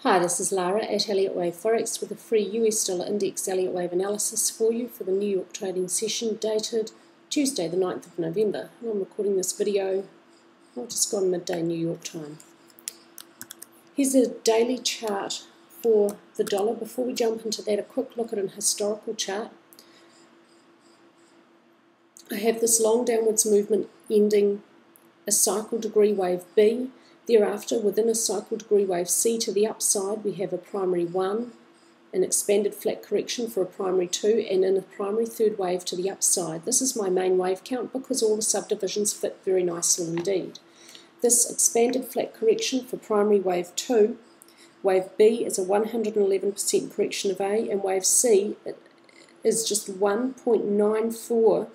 Hi, this is Lara at Elliott Wave Forex with a free US Dollar Index Elliott Wave analysis for you for the New York trading session dated Tuesday the 9th of November. And I'm recording this video, just gone midday New York time. Here's a daily chart for the dollar. Before we jump into that, a quick look at an historical chart. I have this long downwards movement ending a cycle degree wave B. Thereafter, within a cycle degree wave C to the upside, we have a primary 1, an expanded flat correction for a primary 2, and then a primary third wave to the upside. This is my main wave count because all the subdivisions fit very nicely indeed. This expanded flat correction for primary wave 2, wave B is a 111% correction of A, and wave C is just 1.94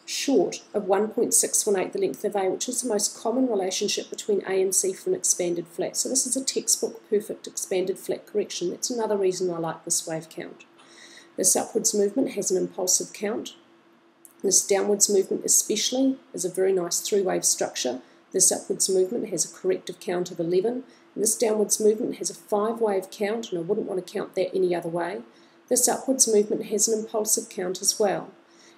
short of 1.618 the length of A, which is the most common relationship between A and C for an expanded flat. So this is a textbook perfect expanded flat correction. That's another reason I like this wave count. This upwards movement has an impulsive count. This downwards movement especially is a very nice three-wave structure. This upwards movement has a corrective count of 11. And this downwards movement has a 5-wave count, and I wouldn't want to count that any other way. This upwards movement has an impulsive count as well.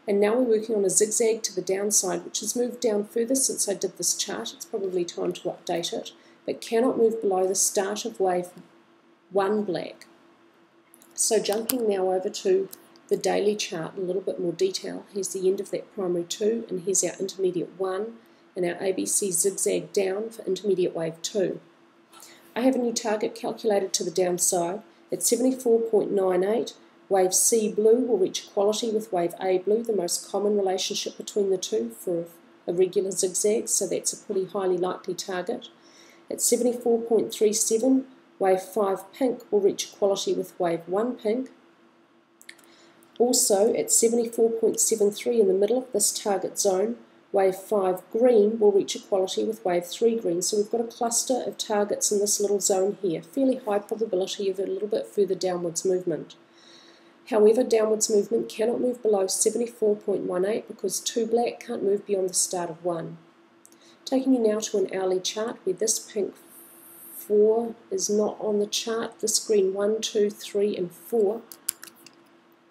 And now we're working on a zigzag to the downside, which has moved down further since I did this chart. It's probably time to update it, but cannot move below the start of wave 1 black. So jumping now over to the daily chart in a little bit more detail. Here's the end of that primary 2, and here's our intermediate 1, and our ABC zigzag down for intermediate wave 2. I have a new target calculated to the downside at 74.98. Wave C blue will reach equality with wave A blue, the most common relationship between the two for a regular zigzag, so that's a pretty highly likely target. At 74.37, wave 5 pink will reach equality with wave 1 pink. Also at 74.73 in the middle of this target zone, wave 5 green will reach equality with wave 3 green. So we've got a cluster of targets in this little zone here, fairly high probability of a little bit further downwards movement. However, downwards movement cannot move below 74.18 because 2 black can't move beyond the start of 1. Taking you now to an hourly chart where this pink 4 is not on the chart, this green 1, 2, 3 and 4.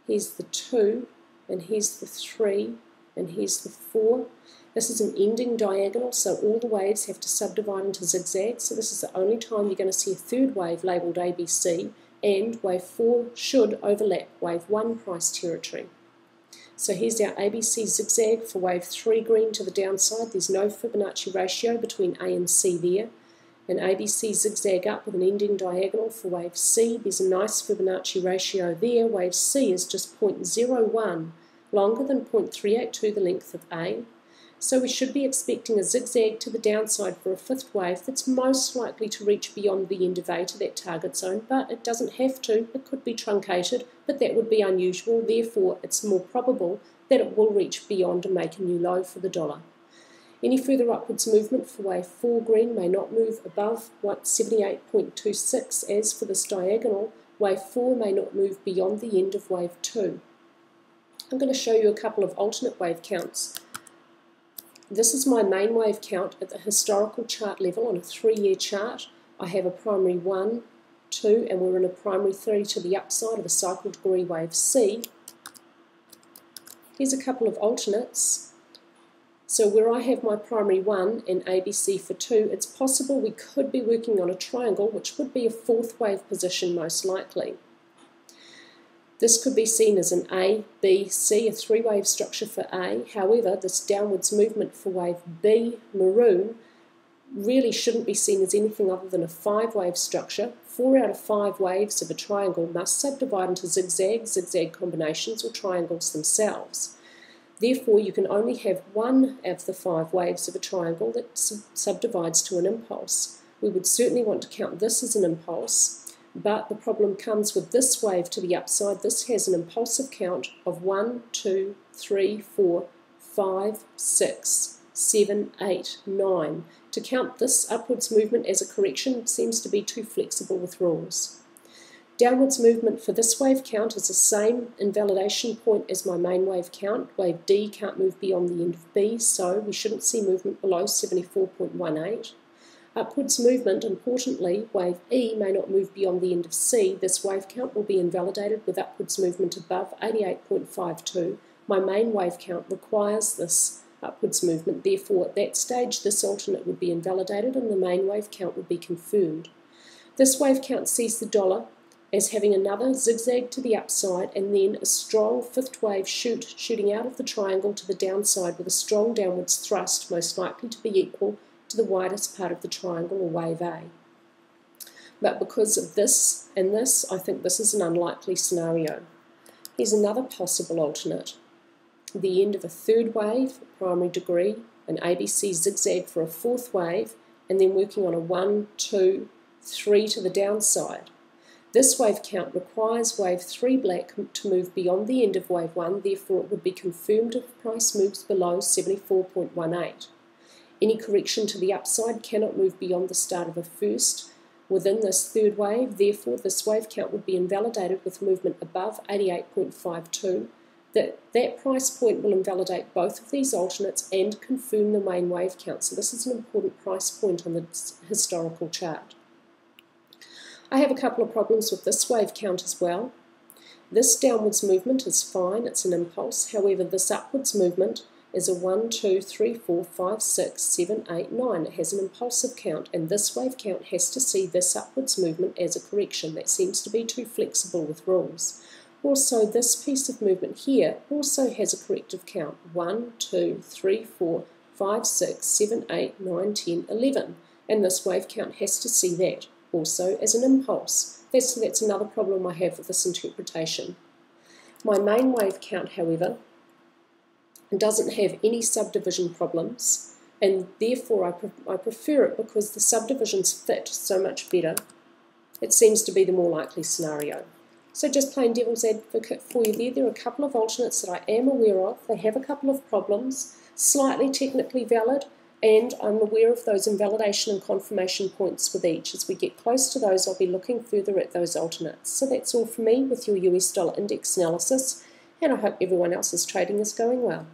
Here's the 2 and here's the 3 and here's the 4. This is an ending diagonal, so all the waves have to subdivide into zigzags, so this is the only time you're going to see a third wave labelled ABC. And wave 4 should overlap wave 1 price territory. So here's our ABC zigzag for wave 3 green to the downside. There's no Fibonacci ratio between A and C there. An ABC zigzag up with an ending diagonal for wave C. There's a nice Fibonacci ratio there. Wave C is just 0.01, longer than 0.382 the length of A. So we should be expecting a zigzag to the downside for a fifth wave that's most likely to reach beyond the end of A to that target zone, but it doesn't have to. It could be truncated, but that would be unusual. Therefore, it's more probable that it will reach beyond and make a new low for the dollar. Any further upwards movement for wave 4 green may not move above 78.26. As for this diagonal, wave 4 may not move beyond the end of wave 2. I'm going to show you a couple of alternate wave counts. This is my main wave count at the historical chart level on a 3-year chart. I have a primary 1, 2, and we're in a primary 3 to the upside of a cycle degree wave C. Here's a couple of alternates. So where I have my primary 1 and ABC for 2, it's possible we could be working on a triangle, which would be a fourth wave position most likely. This could be seen as an A, B, C, a three-wave structure for A. However, this downwards movement for wave B, maroon, really shouldn't be seen as anything other than a 5-wave structure. 4 out of 5 waves of a triangle must subdivide into zigzag combinations, or triangles themselves. Therefore, you can only have one of the 5 waves of a triangle that subdivides to an impulse. We would certainly want to count this as an impulse. But the problem comes with this wave to the upside. This has an impulsive count of 1, 2, 3, 4, 5, 6, 7, 8, 9. To count this upwards movement as a correction seems to be too flexible with rules. Downwards movement for this wave count is the same invalidation point as my main wave count. Wave D can't move beyond the end of B, so we shouldn't see movement below 74.18. Upwards movement, importantly, wave E may not move beyond the end of C. This wave count will be invalidated with upwards movement above 88.52. My main wave count requires this upwards movement, therefore at that stage this alternate would be invalidated and the main wave count would be confirmed. This wave count sees the dollar as having another zigzag to the upside and then a strong fifth wave shooting out of the triangle to the downside with a strong downwards thrust, most likely to be equal to the widest part of the triangle, or wave A. But because of this and this, I think this is an unlikely scenario. Here's another possible alternate. The end of a third wave, primary degree, an ABC zigzag for a fourth wave, and then working on a 1, 2, 3 to the downside. This wave count requires wave 3 black to move beyond the end of wave 1, therefore it would be confirmed if price moves below 74.18. Any correction to the upside cannot move beyond the start of a first within this third wave, therefore this wave count would be invalidated with movement above 88.52. That price point will invalidate both of these alternates and confirm the main wave count. So this is an important price point on the historical chart. I have a couple of problems with this wave count as well. This downwards movement is fine, it's an impulse. However, this upwards movement is a 1, 2, 3, 4, 5, 6, 7, 8, 9. It has an impulsive count, and this wave count has to see this upwards movement as a correction. That seems to be too flexible with rules. Also, this piece of movement here also has a corrective count. 1, 2, 3, 4, 5, 6, 7, 8, 9, 10, 11. And this wave count has to see that also as an impulse. That's another problem I have with this interpretation. My main wave count, however, doesn't have any subdivision problems, and therefore I prefer it because the subdivisions fit so much better. It seems to be the more likely scenario. So just plain devil's advocate for you there. There are a couple of alternates that I am aware of. They have a couple of problems, slightly technically valid, and I'm aware of those invalidation and confirmation points with each. As we get close to those, I'll be looking further at those alternates. So that's all from me with your US dollar index analysis, and I hope everyone else's trading is going well.